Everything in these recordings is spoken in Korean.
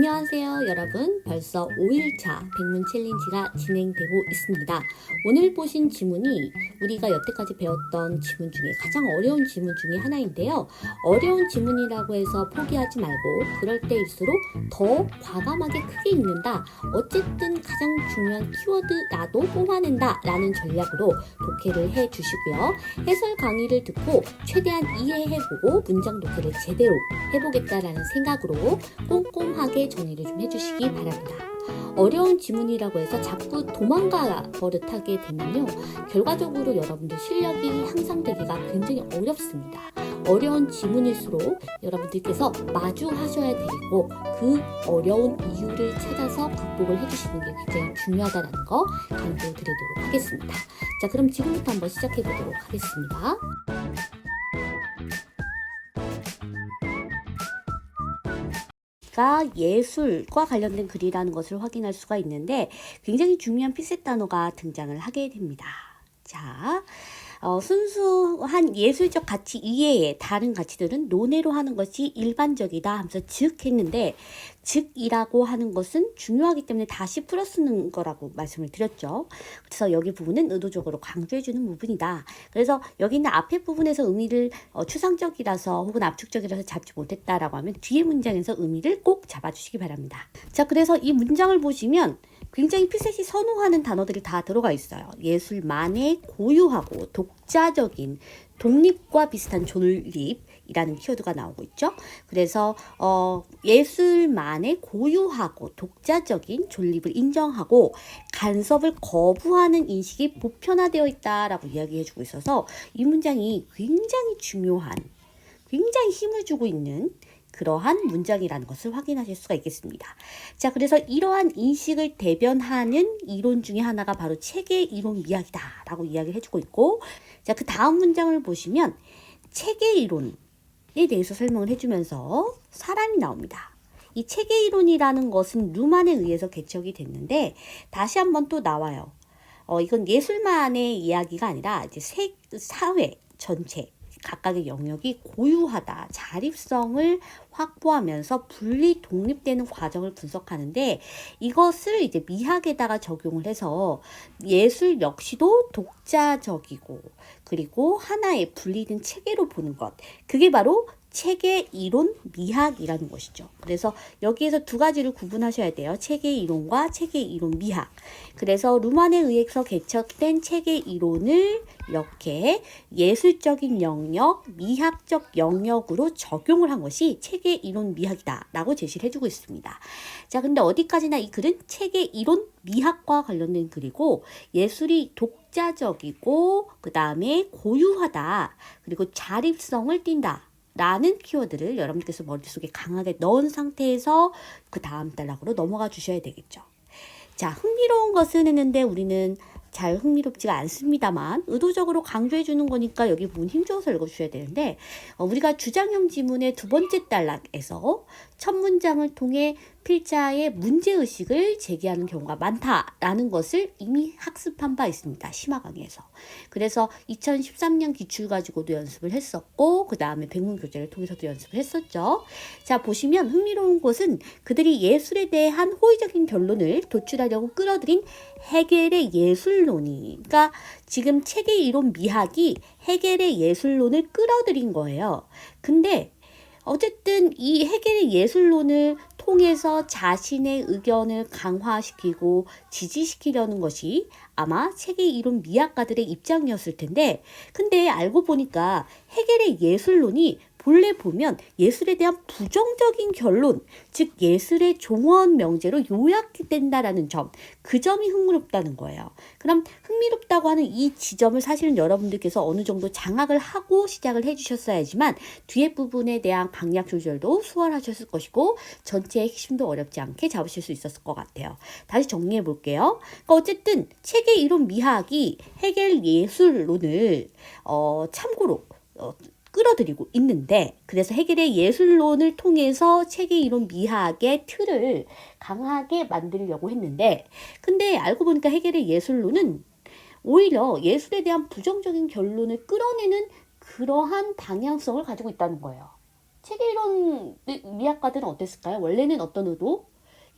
안녕하세요 여러분. 벌써 5일차 백문 챌린지가 진행되고 있습니다. 오늘 보신 지문이 우리가 여태까지 배웠던 지문 중에 가장 어려운 지문 중에 하나인데요. 어려운 지문이라고 해서 포기하지 말고 그럴 때일수록 더 과감하게 크게 읽는다. 어쨌든 가장 중요한 키워드 나도 뽑아낸다 라는 전략으로 독해를 해주시고요. 해설 강의를 듣고 최대한 이해해보고 문장 독해를 제대로 해보겠다라는 생각으로 꼼꼼하게 정리를 좀 해주시기 바랍니다. 어려운 지문이라고 해서 자꾸 도망가 버릇하게 되면요, 결과적으로 여러분들 실력이 향상되기가 굉장히 어렵습니다. 어려운 지문일수록 여러분들께서 마주하셔야 되고 그 어려운 이유를 찾아서 극복을 해주시는 게 굉장히 중요하다는 거 강조드리도록 하겠습니다. 자, 그럼 지금부터 한번 시작해 보도록 하겠습니다. 예술과 관련된 글이라는 것을 확인할 수가 있는데 굉장히 중요한 필셋 단어가 등장을 하게 됩니다. 자, 순수한 예술적 가치 이외의 다른 가치들은 논외로 하는 것이 일반적이다 하면서 즉 했는데, 즉이라고 하는 것은 중요하기 때문에 다시 풀어 쓰는 거라고 말씀을 드렸죠. 그래서 여기 부분은 의도적으로 강조해주는 부분이다. 그래서 여기 있는 앞에 부분에서 의미를 추상적이라서 혹은 압축적이라서 잡지 못했다라고 하면 뒤에 문장에서 의미를 꼭 잡아주시기 바랍니다. 자, 그래서 이 문장을 보시면 굉장히 필셋이 선호하는 단어들이 다 들어가 있어요. 예술만의 고유하고 독자적인 독립과 비슷한 존립이라는 키워드가 나오고 있죠. 그래서 예술만의 고유하고 독자적인 존립을 인정하고 간섭을 거부하는 인식이 보편화되어 있다라고 이야기해주고 있어서 이 문장이 굉장히 중요한, 굉장히 힘을 주고 있는 그러한 문장이라는 것을 확인하실 수가 있겠습니다. 자, 그래서 이러한 인식을 대변하는 이론 중에 하나가 바로 체계 이론 미학이다 라고 이야기를 해주고 있고, 자, 그 다음 문장을 보시면 체계 이론에 대해서 설명을 해주면서 사람이 나옵니다. 이 체계 이론이라는 것은 루만에 의해서 개척이 됐는데 다시 한번 또 나와요. 이건 예술만의 이야기가 아니라 이제 사회 전체 각각의 영역이 고유하다, 자립성을 확보하면서 분리 독립되는 과정을 분석하는데, 이것을 이제 미학에다가 적용을 해서 예술 역시도 독자적이고 그리고 하나의 분리된 체계로 보는 것, 그게 바로 체계 이론 미학이라는 것이죠. 그래서 여기에서 두 가지를 구분하셔야 돼요. 체계 이론과 체계 이론 미학. 그래서 루만에 의해서 개척된 체계 이론을 이렇게 예술적인 영역, 미학적 영역으로 적용을 한 것이 체계 이론 미학이다 라고 제시를 해주고 있습니다. 자, 근데 어디까지나 이 글은 체계 이론 미학과 관련된 글이고, 예술이 독자적이고 그 다음에 고유하다, 그리고 자립성을 띈다 라는 키워드를 여러분께서 머릿속에 강하게 넣은 상태에서 그 다음 단락으로 넘어가 주셔야 되겠죠. 자, 흥미로운 것은 했는데 우리는 잘 흥미롭지가 않습니다만 의도적으로 강조해 주는 거니까 여기 부분 힘줘서 읽어주셔야 되는데, 우리가 주장형 지문의 두 번째 단락에서 첫 문장을 통해 필자의 문제의식을 제기하는 경우가 많다라는 것을 이미 학습한 바 있습니다. 심화 강의에서. 그래서 2013년 기출 가지고도 연습을 했었고 그 다음에 백문 교재를 통해서도 연습을 했었죠. 자, 보시면 흥미로운 것은 그들이 예술에 대한 호의적인 결론을 도출하려고 끌어들인 헤겔의 예술론이, 그러니까 지금 체계 이론 미학이 헤겔의 예술론을 끌어들인 거예요. 근데 어쨌든 이 헤겔의 예술론을 통해서 자신의 의견을 강화시키고 지지시키려는 것이 아마 체계 이론 미학가들의 입장이었을 텐데, 근데 알고 보니까 헤겔의 예술론이 본래 보면 예술에 대한 부정적인 결론, 즉 예술의 종언 명제로 요약된다라는 점, 그 점이 흥미롭다는 거예요. 그럼 흥미롭다고 하는 이 지점을 사실은 여러분들께서 어느 정도 장악을 하고 시작을 해주셨어야지만 뒤에 부분에 대한 강약 조절도 수월하셨을 것이고 전체의 핵심도 어렵지 않게 잡으실 수 있었을 것 같아요. 다시 정리해 볼게요. 그러니까 어쨌든 체계 이론 미학이 헤겔 예술론을 참고로 끌어들이고 있는데, 그래서 헤겔의 예술론을 통해서 체계 이론 미학의 틀을 강하게 만들려고 했는데, 근데 알고 보니까 헤겔의 예술론은 오히려 예술에 대한 부정적인 결론을 끌어내는 그러한 방향성을 가지고 있다는 거예요. 체계 이론 미학가들은 어땠을까요? 원래는 어떤 의도?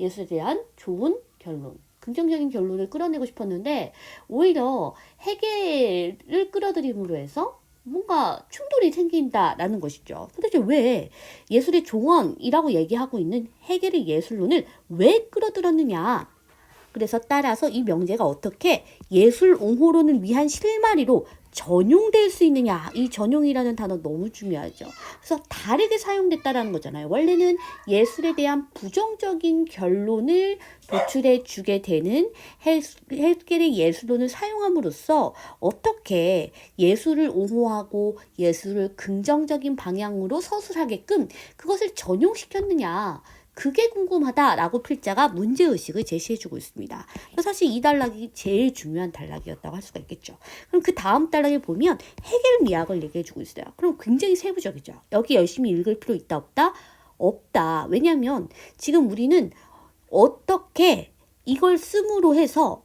예술에 대한 좋은 결론, 긍정적인 결론을 끌어내고 싶었는데 오히려 해결을 끌어들임으로 해서 뭔가 충돌이 생긴다라는 것이죠. 도대체 왜 예술의 종언이라고 얘기하고 있는 해결의 예술론을 왜 끌어들였느냐? 그래서 따라서 이 명제가 어떻게 예술 옹호론을 위한 실마리로 전용될 수 있느냐. 이 전용이라는 단어 너무 중요하죠. 그래서 다르게 사용됐다라는 거잖아요. 원래는 예술에 대한 부정적인 결론을 도출해 주게 되는 해겔의 예술론을 사용함으로써 어떻게 예술을 옹호하고 예술을 긍정적인 방향으로 서술하게끔 그것을 전용시켰느냐. 그게 궁금하다라고 필자가 문제의식을 제시해주고 있습니다. 사실 이 단락이 제일 중요한 단락이었다고 할 수가 있겠죠. 그럼 그 다음 단락에 보면 해겔 미학을 얘기해주고 있어요. 그럼 굉장히 세부적이죠. 여기 열심히 읽을 필요 있다 없다? 없다. 왜냐하면 지금 우리는 어떻게 이걸 씀으로 해서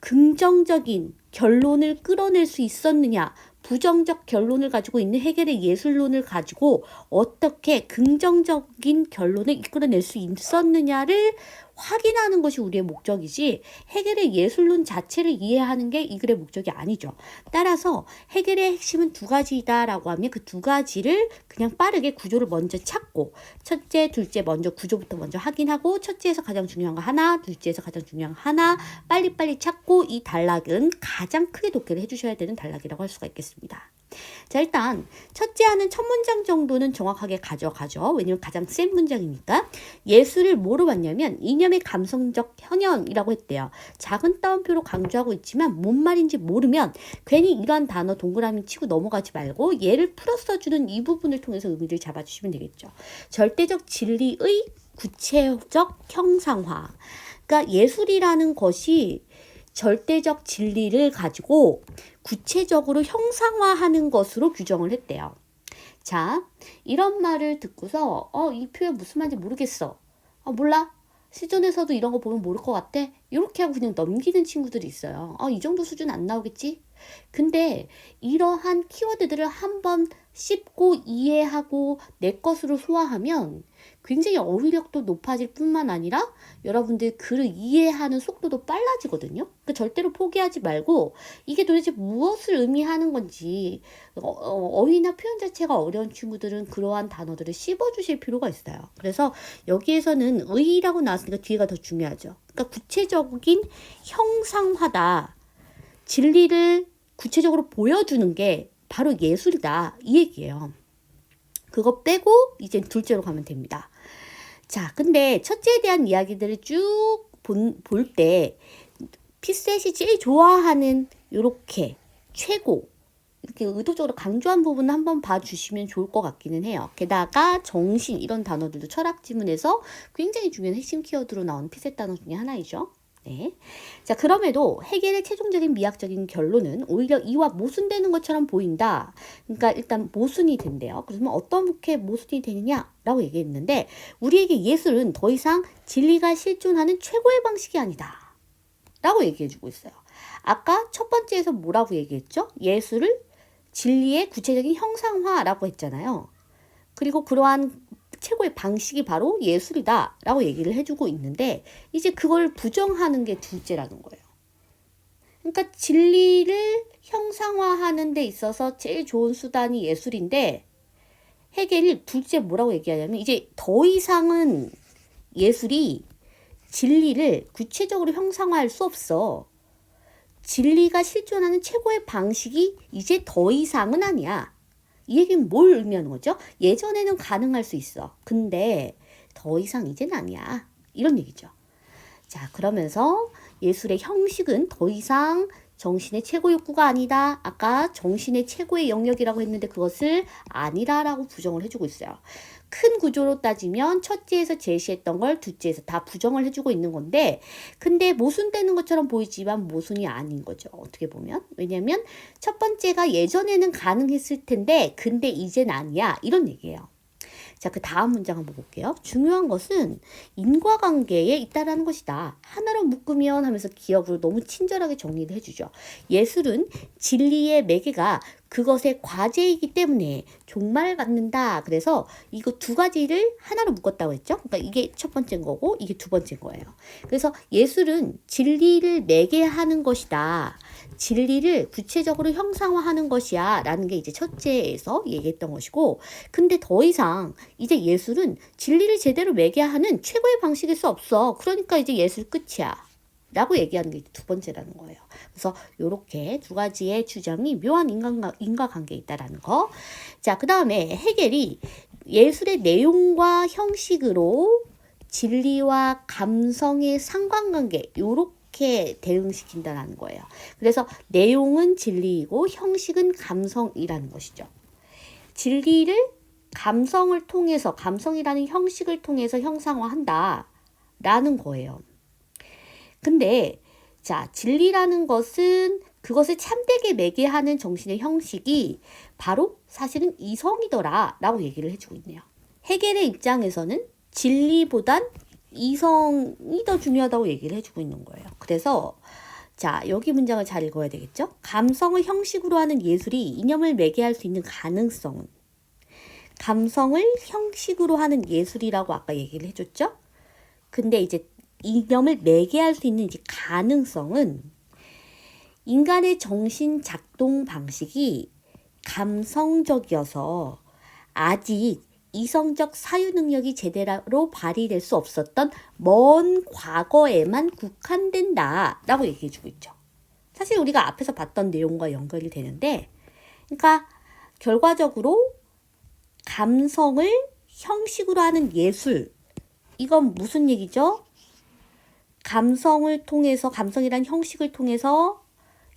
긍정적인 결론을 끌어낼 수 있었느냐, 부정적 결론을 가지고 있는 해겔의 예술론을 가지고 어떻게 긍정적인 결론을 이끌어낼 수 있었느냐를 확인하는 것이 우리의 목적이지 해겔의 예술론 자체를 이해하는 게 이 글의 목적이 아니죠. 따라서 해겔의 핵심은 두 가지다라고 하면 그 두 가지를 그냥 빠르게 구조를 먼저 찾고 첫째, 둘째 먼저 구조부터 먼저 확인하고 첫째에서 가장 중요한 거 하나, 둘째에서 가장 중요한 거 하나 빨리빨리 찾고 이 단락은 가장 크게 독해를 해주셔야 되는 단락이라고 할 수가 있겠습니다. 자, 일단 첫째 하는 첫 문장 정도는 정확하게 가져가죠. 왜냐면 가장 센 문장이니까. 예술을 뭐로 봤냐면 이념의 감성적 현현이라고 했대요. 작은 따옴표로 강조하고 있지만 뭔 말인지 모르면 괜히 이런 단어 동그라미 치고 넘어가지 말고 얘를 풀어 써주는 이 부분을 통해서 의미를 잡아주시면 되겠죠. 절대적 진리의 구체적 형상화. 그러니까 예술이라는 것이 절대적 진리를 가지고 구체적으로 형상화하는 것으로 규정을 했대요. 자, 이런 말을 듣고서 이 표현 무슨 말인지 모르겠어. 몰라? 시전에서도 이런 거 보면 모를 것 같아? 이렇게 하고 그냥 넘기는 친구들이 있어요. 이 정도 수준 안 나오겠지? 근데 이러한 키워드들을 한번 씹고 이해하고 내 것으로 소화하면 굉장히 어휘력도 높아질 뿐만 아니라 여러분들 글을 이해하는 속도도 빨라지거든요. 그러니까 절대로 포기하지 말고 이게 도대체 무엇을 의미하는 건지 어휘나 표현 자체가 어려운 친구들은 그러한 단어들을 씹어주실 필요가 있어요. 그래서 여기에서는 의라고 나왔으니까 뒤에가 더 중요하죠. 그러니까 구체적인 형상화다. 진리를 구체적으로 보여주는 게 바로 예술이다. 이 얘기예요. 그거 빼고 이제 둘째로 가면 됩니다. 자, 근데 첫째에 대한 이야기들을 쭉 볼 때 피셋이 제일 좋아하는 요렇게 최고 이렇게 의도적으로 강조한 부분을 한번 봐주시면 좋을 것 같기는 해요. 게다가 정신 이런 단어들도 철학 지문에서 굉장히 중요한 핵심 키워드로 나오는 피셋 단어 중에 하나이죠. 네. 자, 그럼에도 해겔의 최종적인 미학적인 결론은 오히려 이와 모순되는 것처럼 보인다. 그러니까 일단 모순이 된대요. 그러면 어떻게 모순이 되느냐라고 얘기했는데 우리에게 예술은 더 이상 진리가 실존하는 최고의 방식이 아니다. 라고 얘기해주고 있어요. 아까 첫 번째에서 뭐라고 얘기했죠? 예술을 진리의 구체적인 형상화라고 했잖아요. 그리고 그러한 최고의 방식이 바로 예술이다 라고 얘기를 해주고 있는데 이제 그걸 부정하는 게 둘째라는 거예요. 그러니까 진리를 형상화하는 데 있어서 제일 좋은 수단이 예술인데 해겔이 둘째 뭐라고 얘기하냐면 이제 더 이상은 예술이 진리를 구체적으로 형상화할 수 없어. 진리가 실존하는 최고의 방식이 이제 더 이상은 아니야. 이 얘기는 뭘 의미하는 거죠? 예전에는 가능할 수 있어. 근데 더 이상 이제는 아니야. 이런 얘기죠. 자, 그러면서 예술의 형식은 더 이상 정신의 최고 욕구가 아니다. 아까 정신의 최고의 영역이라고 했는데 그것을 아니다라고 부정을 해주고 있어요. 큰 구조로 따지면 첫째에서 제시했던 걸 둘째에서 다 부정을 해주고 있는 건데 근데 모순되는 것처럼 보이지만 모순이 아닌 거죠. 어떻게 보면. 왜냐면 첫 번째가 예전에는 가능했을 텐데 근데 이젠 아니야. 이런 얘기예요. 자, 그 다음 문장 한번 볼게요. 중요한 것은 인과관계에 있다라는 것이다. 하나로 묶으면 하면서 기억으로 너무 친절하게 정리를 해주죠. 예술은 진리의 매개가 그것의 과제이기 때문에 종말을 갖는다. 그래서 이거 두 가지를 하나로 묶었다고 했죠. 그러니까 이게 첫 번째인 거고 이게 두 번째인 거예요. 그래서 예술은 진리를 매개하는 것이다. 진리를 구체적으로 형상화하는 것이야 라는 게 이제 첫째에서 얘기했던 것이고, 근데 더 이상 이제 예술은 진리를 제대로 매개하는 최고의 방식일 수 없어. 그러니까 이제 예술 끝이야 라고 얘기하는 게 두 번째라는 거예요. 그래서 이렇게 두 가지의 주장이 묘한 인과관계에 있다라는 거. 자, 그 다음에 해겔이 예술의 내용과 형식으로 진리와 감성의 상관관계 요렇게 대응시킨다는 거예요. 그래서 내용은 진리이고 형식은 감성이라는 것이죠. 진리를 감성을 통해서, 감성이라는 형식을 통해서 형상화한다 라는 거예요. 근데 자, 진리라는 것은 그것을 참되게 매개하는 정신의 형식이 바로 사실은 이성이더라 라고 얘기를 해주고 있네요. 해겔의 입장에서는 진리보단 이성이 더 중요하다고 얘기를 해주고 있는 거예요. 그래서 자, 여기 문장을 잘 읽어야 되겠죠? 감성을 형식으로 하는 예술이 이념을 매개할 수 있는 가능성은, 감성을 형식으로 하는 예술이라고 아까 얘기를 해줬죠? 근데 이제 이념을 매개할 수 있는 이제 가능성은 인간의 정신 작동 방식이 감성적이어서 아직 이성적 사유 능력이 제대로 발휘될 수 없었던 먼 과거에만 국한된다 라고 얘기해 주고 있죠. 사실 우리가 앞에서 봤던 내용과 연결이 되는데, 그러니까 결과적으로 감성을 형식으로 하는 예술, 이건 무슨 얘기죠? 감성을 통해서, 감성이란 형식을 통해서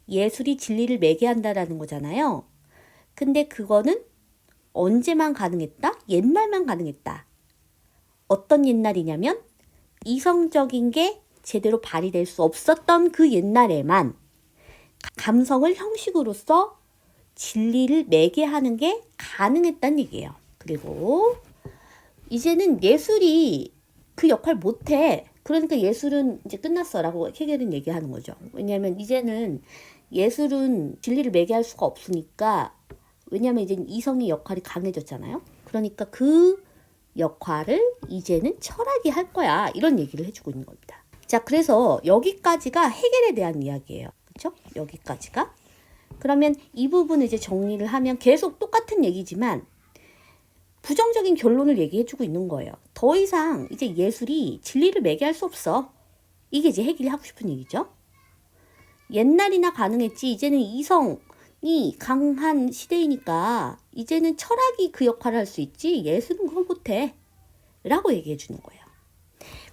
예술이 진리를 매개한다라는 거잖아요. 근데 그거는 언제만 가능했다? 옛날만 가능했다. 어떤 옛날이냐면 이성적인 게 제대로 발휘될 수 없었던 그 옛날에만 감성을 형식으로서 진리를 매개하는 게 가능했다는 얘기예요. 그리고 이제는 예술이 그 역할 못해. 그러니까 예술은 이제 끝났어 라고 해겔은 얘기하는 거죠. 왜냐하면 이제는 예술은 진리를 매개할 수가 없으니까, 왜냐하면 이제 이성의 역할이 강해졌잖아요. 그러니까 그 역할을 이제는 철학이 할 거야 이런 얘기를 해주고 있는 겁니다. 자, 그래서 여기까지가 해겔에 대한 이야기예요. 그렇죠? 여기까지가. 그러면 이 부분을 이제 정리를 하면 계속 똑같은 얘기지만 부정적인 결론을 얘기해주고 있는 거예요. 더 이상 이제 예술이 진리를 매개할 수 없어. 이게 이제 해겔이 하고 싶은 얘기죠. 옛날이나 가능했지 이제는 이성이 강한 시대이니까 이제는 철학이 그 역할을 할 수 있지 예술은 그걸 못해 라고 얘기해 주는 거예요.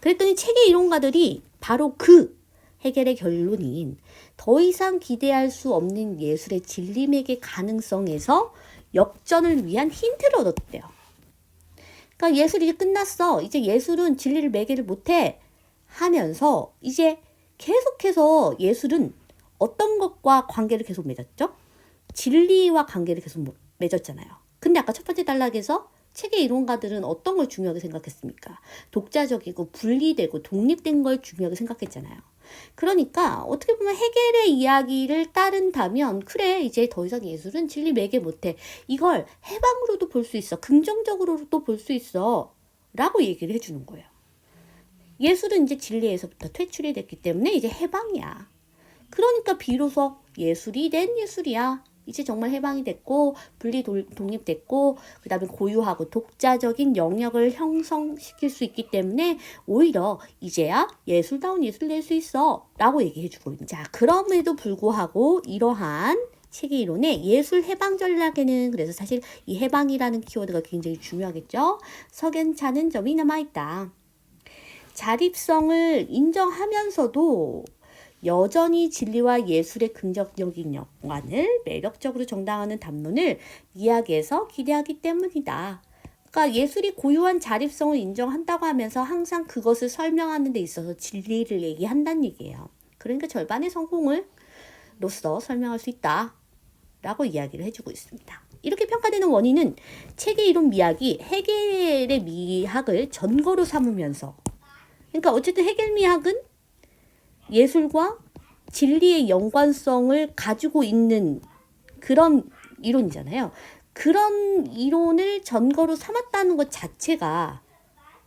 그랬더니 체계 이론가들이 바로 그 해겔의 결론인 더 이상 기대할 수 없는 예술의 진리 매개 가능성에서 역전을 위한 힌트를 얻었대요. 그러니까 예술이 이제 끝났어. 이제 예술은 진리를 매개를 못해 하면서 이제 계속해서 예술은 어떤 것과 관계를 계속 맺었죠? 진리와 관계를 계속 맺었잖아요. 근데 아까 첫 번째 단락에서 체계 이론가들은 어떤 걸 중요하게 생각했습니까? 독자적이고 분리되고 독립된 걸 중요하게 생각했잖아요. 그러니까 어떻게 보면 해겔의 이야기를 따른다면 그래 이제 더 이상 예술은 진리 매개 못해. 이걸 해방으로도 볼 수 있어. 긍정적으로도 볼 수 있어. 라고 얘기를 해주는 거예요. 예술은 이제 진리에서부터 퇴출이 됐기 때문에 이제 해방이야. 그러니까 비로소 예술이 된 예술이야. 이제 정말 해방이 됐고 분리 독립됐고 그 다음에 고유하고 독자적인 영역을 형성시킬 수 있기 때문에 오히려 이제야 예술다운 예술을 낼 수 있어 라고 얘기해주고 있는. 자, 그럼에도 불구하고 이러한 체계 이론의 예술 해방 전략에는 그래서 사실 이 해방이라는 키워드가 굉장히 중요하겠죠. 석연찮은 점이 남아있다. 자립성을 인정하면서도 여전히 진리와 예술의 긍정적인 연관을 매력적으로 정당하는 담론을 이야기해서 기대하기 때문이다. 그러니까 예술이 고유한 자립성을 인정한다고 하면서 항상 그것을 설명하는 데 있어서 진리를 얘기한다는 얘기예요. 그러니까 절반의 성공을 로서 설명할 수 있다 라고 이야기를 해주고 있습니다. 이렇게 평가되는 원인은 책의 이론 미학이 헤겔의 미학을 전거로 삼으면서, 그러니까 어쨌든 헤겔 미학은 예술과 진리의 연관성을 가지고 있는 그런 이론이잖아요. 그런 이론을 전거로 삼았다는 것 자체가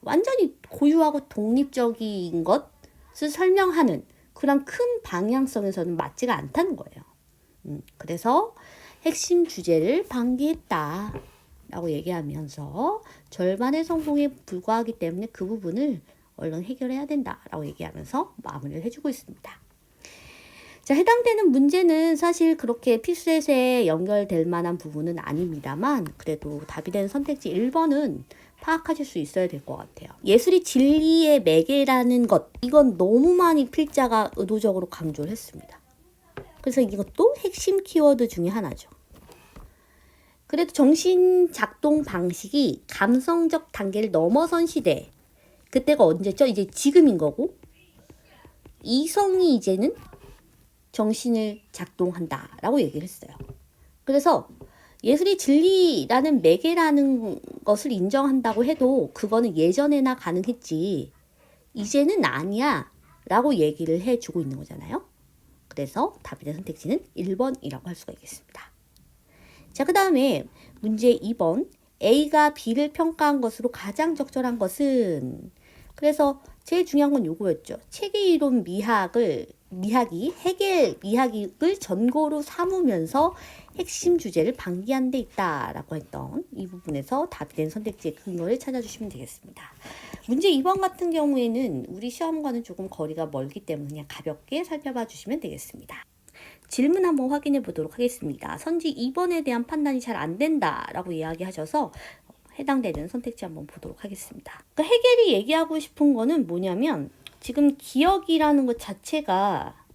완전히 고유하고 독립적인 것을 설명하는 그런 큰 방향성에서는 맞지가 않다는 거예요. 그래서 핵심 주제를 방기했다 라고 얘기하면서 절반의 성공에 불과하기 때문에 그 부분을 얼른 해결해야 된다 라고 얘기하면서 마무리를 해주고 있습니다. 자, 해당되는 문제는 사실 그렇게 필수에서에 연결될 만한 부분은 아닙니다만 그래도 답이 되는 선택지 1번은 파악하실 수 있어야 될 것 같아요. 예술이 진리의 매개라는 것, 이건 너무 많이 필자가 의도적으로 강조를 했습니다. 그래서 이것도 핵심 키워드 중에 하나죠. 그래도 정신 작동 방식이 감성적 단계를 넘어선 시대, 그때가 언제죠? 이제 지금인 거고, 이성이 이제는 정신을 작동한다 라고 얘기를 했어요. 그래서 예술이 진리라는 매개라는 것을 인정한다고 해도 그거는 예전에나 가능했지 이제는 아니야 라고 얘기를 해주고 있는 거잖아요. 그래서 답이 된 선택지는 1번이라고 할 수가 있겠습니다. 자, 그 다음에 문제 2번. A가 B를 평가한 것으로 가장 적절한 것은, 그래서 제일 중요한 건 요거였죠. 책의 이론 미학이 헤겔 미학을 전거로 삼으면서 핵심 주제를 방기한 데 있다라고 했던 이 부분에서 답이 된 선택지의 근거를 찾아주시면 되겠습니다. 문제 2번 같은 경우에는 우리 시험과는 조금 거리가 멀기 때문에 그냥 가볍게 살펴봐 주시면 되겠습니다. 질문 한번 확인해 보도록 하겠습니다. 선지 2번에 대한 판단이 잘 안 된다라고 이야기하셔서 해당되는 선택지 한번 보도록 하겠습니다. 그러니까 헤겔이 얘기하고 싶은 거는 뭐냐면 지금 기억이라는 것 자체가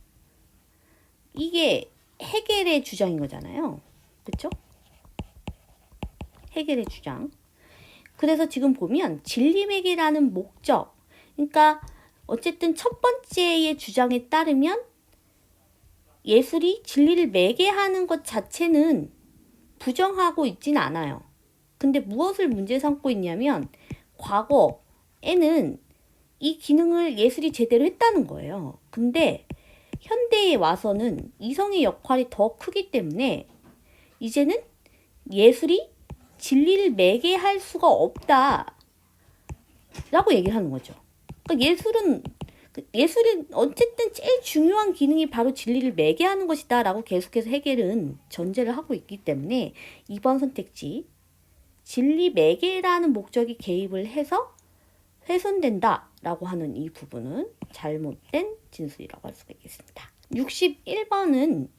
이게 헤겔의 주장인 거잖아요. 그렇죠? 헤겔의 주장. 그래서 지금 보면 진리매개라는 목적, 그러니까 어쨌든 첫 번째의 주장에 따르면 예술이 진리를 매개하는 것 자체는 부정하고 있진 않아요. 근데 무엇을 문제 삼고 있냐면 과거에는 이 기능을 예술이 제대로 했다는 거예요. 근데 현대에 와서는 이성의 역할이 더 크기 때문에 이제는 예술이 진리를 매개할 수가 없다 라고 얘기를 하는 거죠. 그러니까 예술은 어쨌든 제일 중요한 기능이 바로 진리를 매개하는 것이다 라고 계속해서 헤겔은 전제를 하고 있기 때문에 2번 선택지 진리 매개라는 목적이 개입을 해서 훼손된다 라고 하는 이 부분은 잘못된 진술이라고 할 수가 있겠습니다. 61번은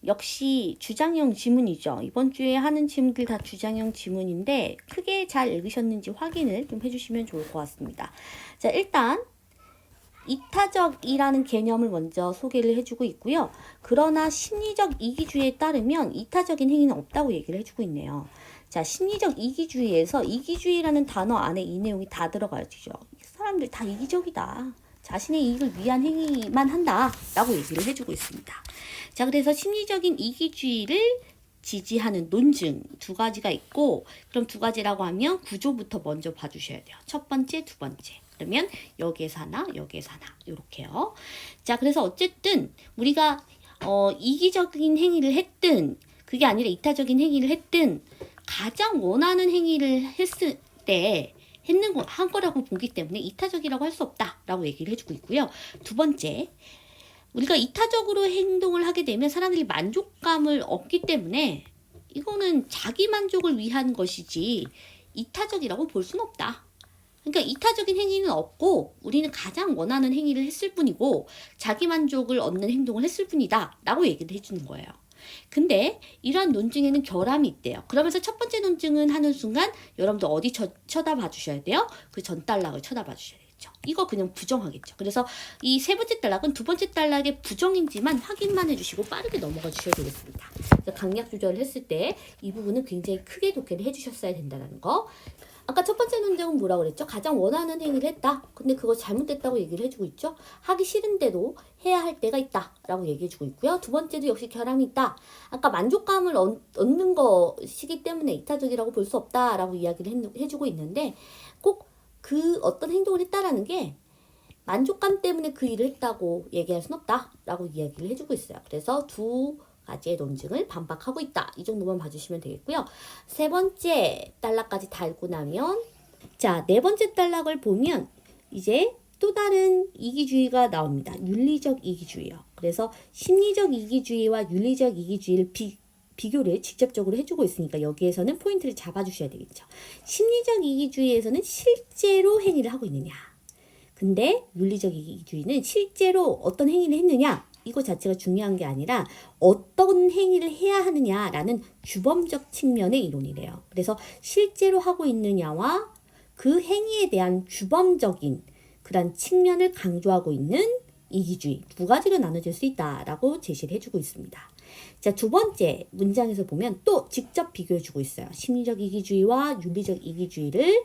역시 주장형 지문이죠. 이번 주에 하는 지문들 다 주장형 지문인데 크게 잘 읽으셨는지 확인을 좀 해주시면 좋을 것 같습니다. 자, 일단 이타적이라는 개념을 먼저 소개를 해주고 있고요. 그러나 심리적 이기주의에 따르면 이타적인 행위는 없다고 얘기를 해주고 있네요. 자, 심리적 이기주의에서 이기주의라는 단어 안에 이 내용이 다 들어가야죠. 사람들 다 이기적이다. 자신의 이익을 위한 행위만 한다 라고 얘기를 해주고 있습니다. 자, 그래서 심리적인 이기주의를 지지하는 논증 두 가지가 있고, 그럼 두 가지라고 하면 구조부터 먼저 봐주셔야 돼요. 첫 번째, 두 번째. 그러면 여기에서 하나, 여기에서 하나 이렇게요. 자, 그래서 어쨌든 우리가 이기적인 행위를 했든 그게 아니라 이타적인 행위를 했든 가장 원하는 행위를 했을 때 한 거라고 보기 때문에 이타적이라고 할 수 없다라고 얘기를 해주고 있고요. 두 번째, 우리가 이타적으로 행동을 하게 되면 사람들이 만족감을 얻기 때문에 이거는 자기 만족을 위한 것이지 이타적이라고 볼 수는 없다. 그러니까 이타적인 행위는 없고 우리는 가장 원하는 행위를 했을 뿐이고 자기 만족을 얻는 행동을 했을 뿐이다 라고 얘기를 해주는 거예요. 근데 이러한 논증에는 결함이 있대요. 그러면서 첫 번째 논증은 하는 순간 여러분들 어디 쳐다봐 주셔야 돼요? 그 전 단락을 쳐다봐 주셔야 되겠죠. 이거 그냥 부정하겠죠. 그래서 이 세 번째 단락은 두 번째 단락의 부정인지만 확인만 해주시고 빠르게 넘어가 주셔야 되겠습니다. 강약 조절을 했을 때 이 부분은 굉장히 크게 독해를 해주셨어야 된다는 거. 아까 첫 번째 논쟁은 뭐라고 그랬죠? 가장 원하는 행위를 했다. 근데 그거 잘못됐다고 얘기를 해주고 있죠. 하기 싫은데도 해야 할 때가 있다 라고 얘기해주고 있고요. 두 번째도 역시 결함이 있다. 아까 만족감을 얻는 것이기 때문에 이타적이라고 볼 수 없다 라고 이야기를 해주고 있는데, 꼭 그 어떤 행동을 했다라는 게 만족감 때문에 그 일을 했다고 얘기할 순 없다 라고 이야기를 해주고 있어요. 그래서 두 가지의 논증을 반박하고 있다. 이 정도만 봐주시면 되겠고요. 세 번째 단락까지 다 읽고 나면, 자, 네 번째 단락을 보면 이제 또 다른 이기주의가 나옵니다. 윤리적 이기주의요. 그래서 심리적 이기주의와 윤리적 이기주의를 비교를 직접적으로 해주고 있으니까 여기에서는 포인트를 잡아주셔야 되겠죠. 심리적 이기주의에서는 실제로 행위를 하고 있느냐. 근데 윤리적 이기주의는 실제로 어떤 행위를 했느냐, 이거 자체가 중요한 게 아니라 어떤 행위를 해야 하느냐라는 주범적 측면의 이론이래요. 그래서 실제로 하고 있느냐와 그 행위에 대한 주범적인 그런 측면을 강조하고 있는 이기주의, 두 가지로 나눠질 수 있다라고 제시를 해주고 있습니다. 자, 두 번째 문장에서 보면 또 직접 비교해주고 있어요. 심리적 이기주의와 윤리적 이기주의를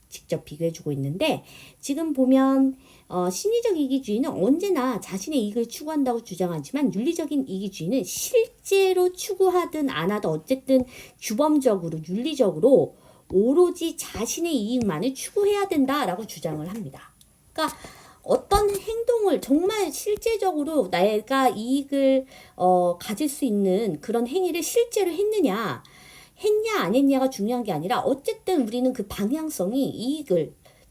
직접 비교해주고 있는데, 지금 보면 심리적 이기주의는 언제나 자신의 이익을 추구한다고 주장하지만 윤리적인 이기주의는 실제로 추구하든 안 하든 어쨌든 주범적으로 윤리적으로 오로지 자신의 이익만을 추구해야 된다라고 주장을 합니다. 그러니까 어떤 행동을 정말 실제적으로 내가 이익을 가질 수 있는 그런 행위를 실제로 했느냐 안 했냐가 중요한 게 아니라 어쨌든 우리는 그 방향성이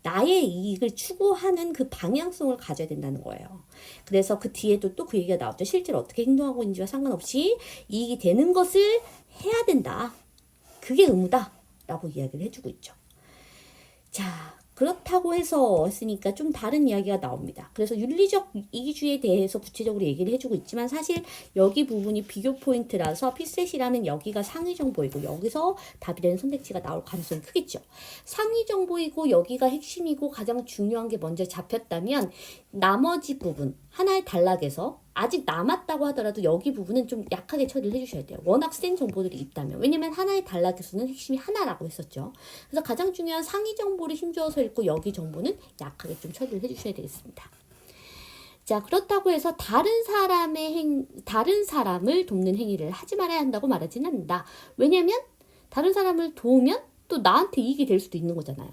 나의 이익을 추구하는 그 방향성을 가져야 된다는 거예요. 그래서 그 뒤에도 또 그 얘기가 나왔죠. 실제로 어떻게 행동하고 있는지와 상관없이 이익이 되는 것을 해야 된다. 그게 의무다 라고 이야기를 해주고 있죠. 자, 그렇다고 해서 했으니까 좀 다른 이야기가 나옵니다. 그래서 윤리적 이기주의에 대해서 구체적으로 얘기를 해주고 있지만 사실 여기 부분이 비교 포인트라서 피셋이라는 여기가 상위 정보이고 여기서 답이 되는 선택지가 나올 가능성이 크겠죠. 상위 정보이고 여기가 핵심이고 가장 중요한 게 먼저 잡혔다면 나머지 부분 하나의 단락에서 아직 남았다고 하더라도 여기 부분은 좀 약하게 처리를 해주셔야 돼요. 워낙 센 정보들이 있다면. 왜냐면 하나의 단락에서는 핵심이 하나라고 했었죠. 그래서 가장 중요한 상위 정보를 힘줘서 읽고 여기 정보는 약하게 좀 처리를 해주셔야 되겠습니다. 자, 그렇다고 해서 다른 사람을 돕는 행위를 하지 말아야 한다고 말하지는 않는다. 왜냐면 다른 사람을 도우면 또 나한테 이익이 될 수도 있는 거잖아요.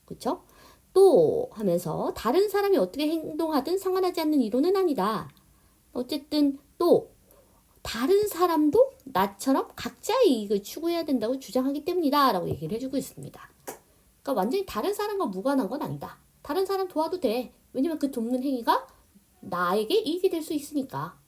그렇죠? 또 하면서 다른 사람이 어떻게 행동하든 상관하지 않는 이론은 아니다. 어쨌든 또 다른 사람도 나처럼 각자의 이익을 추구해야 된다고 주장하기 때문이다 라고 얘기를 해주고 있습니다. 그러니까 완전히 다른 사람과 무관한 건 아니다. 다른 사람 도와도 돼. 왜냐면 그 돕는 행위가 나에게 이익이 될 수 있으니까.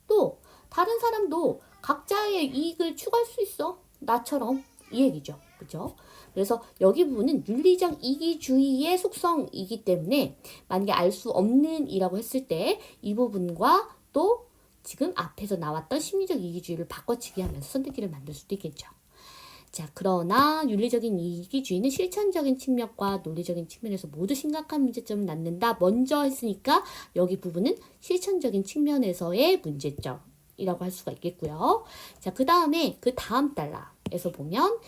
또 다른 사람도 각자의 이익을 추구할 수 있어. 나처럼. 이 얘기죠. 그죠? 그래서 여기 부분은 윤리적 이기주의의 속성이기 때문에 만약에 알 수 없는 이라고 했을 때 이 부분과 또 지금 앞에서 나왔던 심리적 이기주의를 바꿔치기 하면서 선택지를 만들 수도 있겠죠. 자, 그러나 윤리적인 이기주의는 실천적인 측면과 논리적인 측면에서 모두 심각한 문제점을 낳는다. 먼저 했으니까 여기 부분은 실천적인 측면에서의 문제점이라고 할 수가 있겠고요. 자, 그 다음에 그 다음 단락에서 보면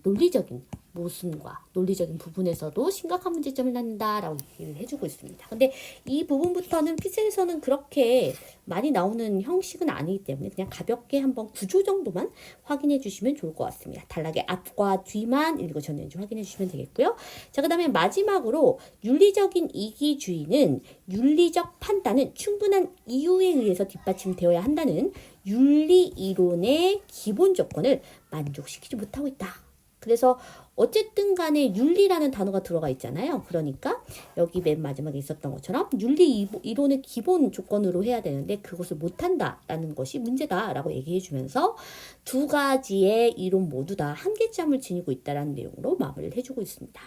논리적인 모순과 논리적인 부분에서도 심각한 문제점을 낳는다라고 얘기를 해주고 있습니다. 근데 이 부분부터는 피셋에서는 그렇게 많이 나오는 형식은 아니기 때문에 그냥 가볍게 한번 구조 정도만 확인해 주시면 좋을 것 같습니다. 단락의 앞과 뒤만 읽으셨는지 확인해 주시면 되겠고요. 자, 그 다음에 마지막으로 윤리적인 이기주의는 윤리적 판단은 충분한 이유에 의해서 뒷받침되어야 한다는 윤리 이론의 기본 조건을 만족시키지 못하고 있다. 그래서 어쨌든 간에 윤리라는 단어가 들어가 있잖아요. 그러니까 여기 맨 마지막에 있었던 것처럼 윤리 이론의 기본 조건으로 해야 되는데 그것을 못한다라는 것이 문제다라고 얘기해 주면서 두 가지의 이론 모두 다 한계점을 지니고 있다는 내용으로 마무리를 해주고 있습니다.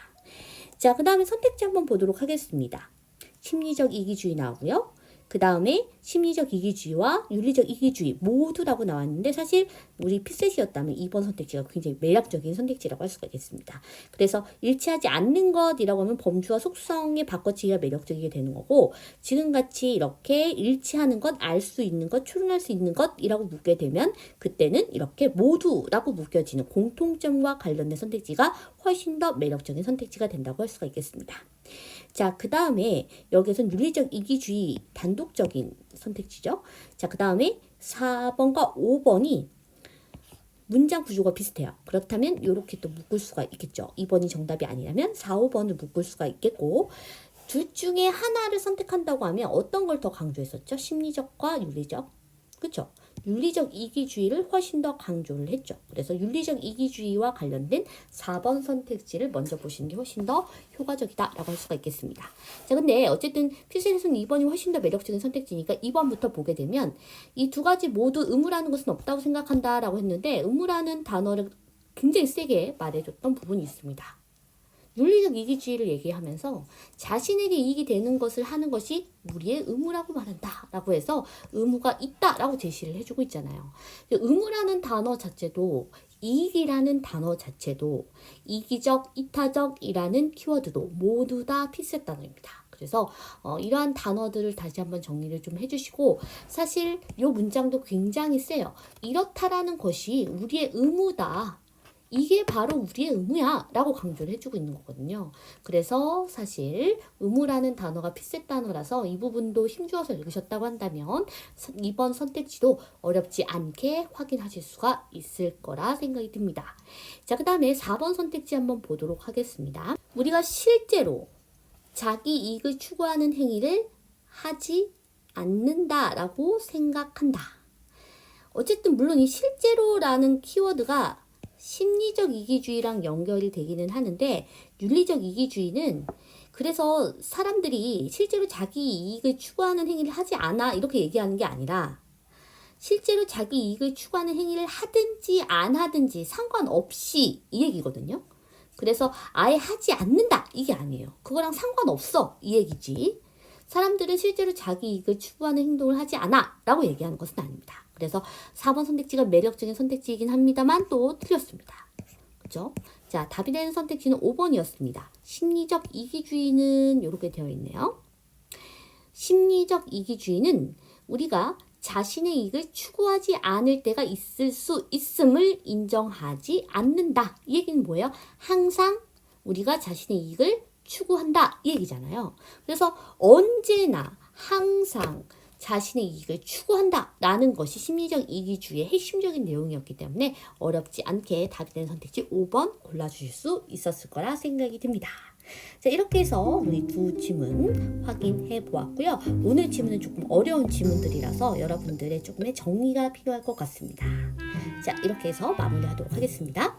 자, 그 다음에 선택지 한번 보도록 하겠습니다. 심리적 이기주의 나오고요. 그 다음에 심리적 이기주의와 윤리적 이기주의 모두라고 나왔는데 사실 우리 피셋이었다면 2번 선택지가 굉장히 매력적인 선택지라고 할 수가 있겠습니다. 그래서 일치하지 않는 것이라고 하면 범주와 속성의 바꿔치기가 매력적이게 되는 거고 지금같이 이렇게 일치하는 것, 알 수 있는 것, 추론할 수 있는 것이라고 묻게 되면 그때는 이렇게 모두라고 묶여지는 공통점과 관련된 선택지가 훨씬 더 매력적인 선택지가 된다고 할 수가 있겠습니다. 자, 그 다음에 여기서는 윤리적 이기주의 단독적인 선택지죠. 자, 그 다음에 4번과 5번이 문장 구조가 비슷해요. 그렇다면 이렇게 또 묶을 수가 있겠죠. 2번이 정답이 아니라면 4, 5번을 묶을 수가 있겠고 둘 중에 하나를 선택한다고 하면 어떤 걸 더 강조했었죠? 심리적과 윤리적. 그렇죠? 윤리적 이기주의를 훨씬 더 강조를 했죠. 그래서 윤리적 이기주의와 관련된 4번 선택지를 먼저 보시는 게 훨씬 더 효과적이다라고 할 수가 있겠습니다. 자, 근데 어쨌든 피셋에서는 2번이 훨씬 더 매력적인 선택지니까 2번부터 보게 되면 이 두 가지 모두 의무라는 것은 없다고 생각한다라고 했는데 의무라는 단어를 굉장히 세게 말해줬던 부분이 있습니다. 윤리적 이기주의를 얘기하면서 자신에게 이익이 되는 것을 하는 것이 우리의 의무라고 말한다 라고 해서 의무가 있다 라고 제시를 해주고 있잖아요. 의무라는 단어 자체도 이익이라는 단어 자체도 이기적, 이타적이라는 키워드도 모두 다 피셋 단어입니다. 그래서 이러한 단어들을 다시 한번 정리를 좀 해주시고 사실 이 문장도 굉장히 세요. 이렇다라는 것이 우리의 의무다. 이게 바로 우리의 의무야 라고 강조를 해주고 있는 거거든요. 그래서 사실 의무라는 단어가 피셋 단어라서 이 부분도 힘주어서 읽으셨다고 한다면 2번 선택지도 어렵지 않게 확인하실 수가 있을 거라 생각이 듭니다. 자, 그 다음에 4번 선택지 한번 보도록 하겠습니다. 우리가 실제로 자기 이익을 추구하는 행위를 하지 않는다라고 생각한다. 어쨌든 물론 이 실제로라는 키워드가 심리적 이기주의랑 연결이 되기는 하는데 윤리적 이기주의는 그래서 사람들이 실제로 자기 이익을 추구하는 행위를 하지 않아 이렇게 얘기하는 게 아니라 실제로 자기 이익을 추구하는 행위를 하든지 안 하든지 상관없이 이 얘기거든요. 그래서 아예 하지 않는다 이게 아니에요. 그거랑 상관없어 이 얘기지. 사람들은 실제로 자기 이익을 추구하는 행동을 하지 않아 라고 얘기하는 것은 아닙니다. 그래서 4번 선택지가 매력적인 선택지이긴 합니다만 또 틀렸습니다. 그죠? 자, 답이 되는 선택지는 5번이었습니다. 심리적 이기주의는 이렇게 되어 있네요. 심리적 이기주의는 우리가 자신의 이익을 추구하지 않을 때가 있을 수 있음을 인정하지 않는다. 이 얘기는 뭐예요? 항상 우리가 자신의 이익을 추구한다. 이 얘기잖아요. 그래서 언제나 항상 자신의 이익을 추구한다 라는 것이 심리적 이기주의의 핵심적인 내용이었기 때문에 어렵지 않게 답이 되는 선택지 5번 골라주실 수 있었을 거라 생각이 듭니다. 자, 이렇게 해서 우리 두 지문 확인해 보았고요. 오늘 지문은 조금 어려운 지문들이라서 여러분들의 조금의 정리가 필요할 것 같습니다. 자, 이렇게 해서 마무리하도록 하겠습니다.